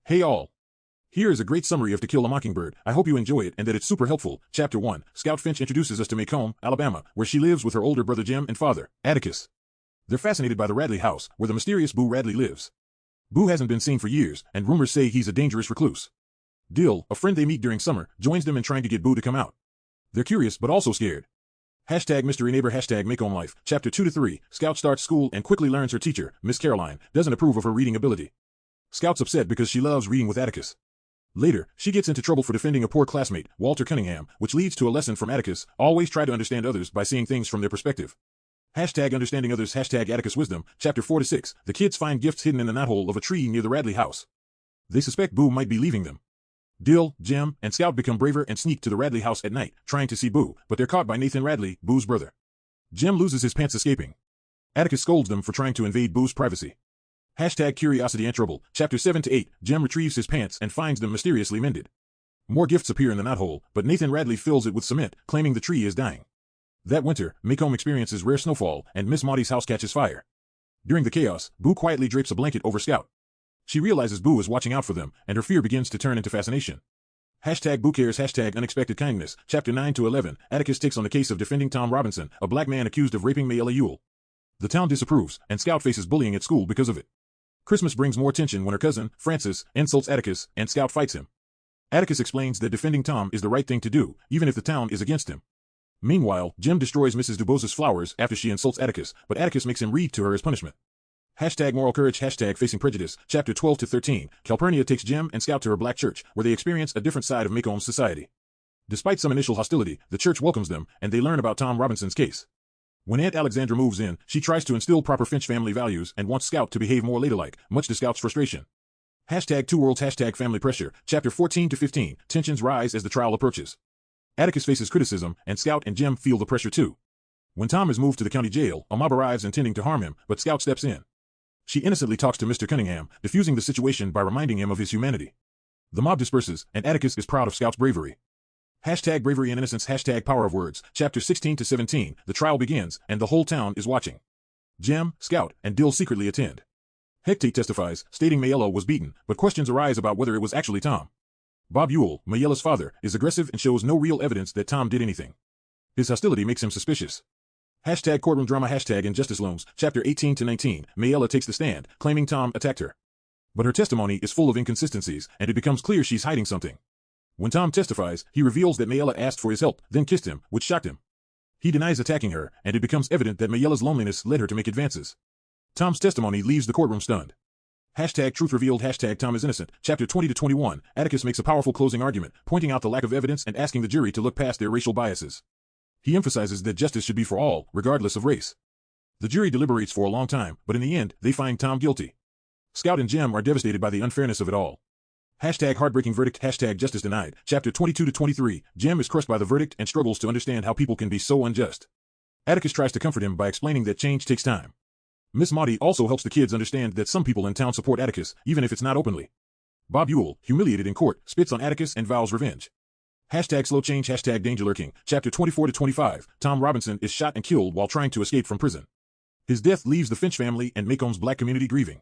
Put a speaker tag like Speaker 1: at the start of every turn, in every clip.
Speaker 1: Hey all! Here is a great summary of To Kill a Mockingbird. I hope you enjoy it and that it's super helpful. Chapter 1. Scout Finch introduces us to Maycomb, Alabama, where she lives with her older brother Jim and father, Atticus. They're fascinated by the Radley house, where the mysterious Boo Radley lives. Boo hasn't been seen for years, and rumors say he's a dangerous recluse. Dill, a friend they meet during summer, joins them in trying to get Boo to come out. They're curious but also scared. Hashtag mystery neighbor, hashtag Maycomb life. Chapter 2 to 3. Scout starts school and quickly learns her teacher, Miss Caroline, doesn't approve of her reading ability. Scout's upset because she loves reading with Atticus. Later, she gets into trouble for defending a poor classmate, Walter Cunningham, which leads to a lesson from Atticus: always try to understand others by seeing things from their perspective. Hashtag understanding others, hashtag Atticus wisdom. Chapter 4 to 6. The kids find gifts hidden in the knothole of a tree near the Radley house. They suspect Boo might be leaving them. Dill, Jim, and Scout become braver and sneak to the Radley house at night, trying to see Boo, but they're caught by Nathan Radley, Boo's brother. Jim loses his pants escaping. Atticus scolds them for trying to invade Boo's privacy. Hashtag curiosity and trouble. Chapter 7 to 8. Jim retrieves his pants and finds them mysteriously mended. More gifts appear in the knothole, but Nathan Radley fills it with cement, claiming the tree is dying. That winter, Maycomb experiences rare snowfall, and Miss Maudie's house catches fire. During the chaos, Boo quietly drapes a blanket over Scout. She realizes Boo is watching out for them, and her fear begins to turn into fascination. Hashtag Boo cares, hashtag unexpected kindness. Chapter 9 to 11. Atticus takes on the case of defending Tom Robinson, a black man accused of raping Mayella Ewell. The town disapproves, and Scout faces bullying at school because of it. Christmas brings more tension when her cousin, Francis, insults Atticus, and Scout fights him. Atticus explains that defending Tom is the right thing to do, even if the town is against him. Meanwhile, Jim destroys Mrs. Dubos's flowers after she insults Atticus, but Atticus makes him read to her as punishment. Hashtag moral courage, hashtag facing prejudice. Chapter 12 to 13. Calpurnia takes Jim and Scout to her black church, where they experience a different side of Maycomb's society. Despite some initial hostility, the church welcomes them, and they learn about Tom Robinson's case. When Aunt Alexandra moves in, she tries to instill proper Finch family values and wants Scout to behave more ladylike, much to Scout's frustration. Hashtag two worlds, hashtag family pressure. Chapter 14 to 15. Tensions rise as the trial approaches. Atticus faces criticism, and Scout and Jim feel the pressure too. When Tom is moved to the county jail, a mob arrives intending to harm him, but Scout steps in. She innocently talks to Mr. Cunningham, diffusing the situation by reminding him of his humanity. The mob disperses, and Atticus is proud of Scout's bravery. Hashtag bravery and innocence, hashtag power of words. Chapter 16 to 17. The trial begins, and the whole town is watching. Jim, Scout, and Dill secretly attend. Hecate testifies, stating Mayella was beaten, but questions arise about whether it was actually Tom. Bob Ewell, Mayella's father, is aggressive and shows no real evidence that Tom did anything. His hostility makes him suspicious. Hashtag courtroom drama, hashtag injustice looms. Chapter 18 to 19. Mayella takes the stand, claiming Tom attacked her. But her testimony is full of inconsistencies, and it becomes clear she's hiding something. When Tom testifies, he reveals that Mayella asked for his help, then kissed him, which shocked him. He denies attacking her, and it becomes evident that Mayella's loneliness led her to make advances. Tom's testimony leaves the courtroom stunned. Hashtag truth revealed, hashtag Tom is innocent. Chapter 20 to 21. Atticus makes a powerful closing argument, pointing out the lack of evidence and asking the jury to look past their racial biases. He emphasizes that justice should be for all, regardless of race. The jury deliberates for a long time, but in the end, they find Tom guilty. Scout and Jim are devastated by the unfairness of it all. Hashtag heartbreaking verdict, hashtag justice denied. Chapter 22 to 23. Jim is crushed by the verdict and struggles to understand how people can be so unjust. Atticus tries to comfort him by explaining that change takes time. Miss Maudie also helps the kids understand that some people in town support Atticus, even if it's not openly. Bob Ewell, humiliated in court, spits on Atticus and vows revenge. Hashtag slow change, hashtag danger lurking. Chapter 24 to 25. Tom Robinson is shot and killed while trying to escape from prison. His death leaves the Finch family and Maycomb's black community grieving.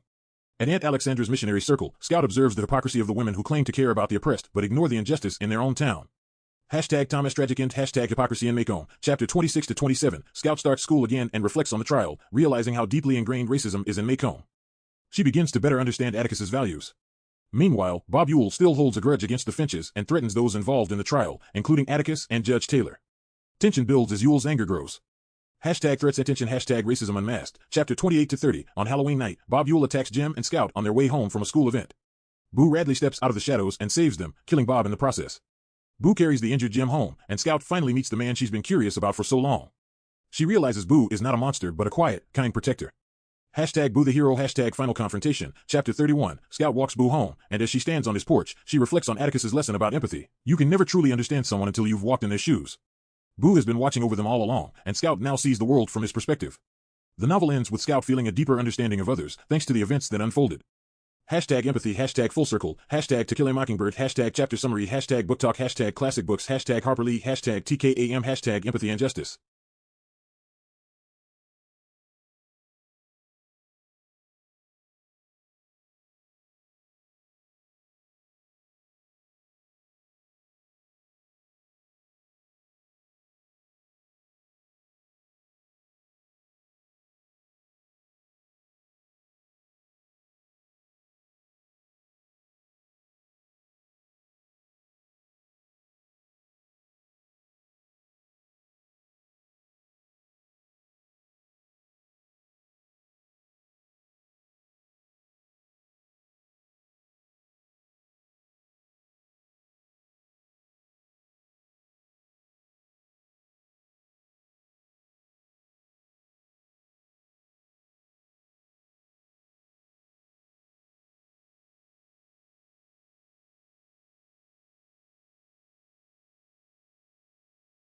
Speaker 1: At Aunt Alexandra's missionary circle, Scout observes the hypocrisy of the women who claim to care about the oppressed but ignore the injustice in their own town. Hashtag Thomas tragic end, hashtag hypocrisy in Maycomb. Chapter 26 to 27. Scout starts school again and reflects on the trial, realizing how deeply ingrained racism is in Maycomb. She begins to better understand Atticus's values. Meanwhile, Bob Ewell still holds a grudge against the Finches and threatens those involved in the trial, including Atticus and Judge Taylor. Tension builds as Ewell's anger grows. Hashtag threats attention, hashtag racism unmasked. Chapter 28 to 30. On Halloween night, Bob Ewell attacks Jim and Scout on their way home from a school event. Boo Radley steps out of the shadows and saves them, killing Bob in the process. Boo carries the injured Jim home, and Scout finally meets the man she's been curious about for so long. She realizes Boo is not a monster but a quiet, kind protector. Hashtag Boo the hero, hashtag final confrontation. Chapter 31. Scout walks Boo home, and as she stands on his porch, she reflects on Atticus's lesson about empathy. You can never truly understand someone until you've walked in their shoes. Boo has been watching over them all along, and Scout now sees the world from his perspective. The novel ends with Scout feeling a deeper understanding of others, thanks to the events that unfolded. Hashtag empathy, hashtag full circle, hashtag To Kill a Mockingbird, hashtag chapter summary, hashtag book talk, hashtag classic books, hashtag Harper Lee, hashtag TKAM, hashtag empathy and justice.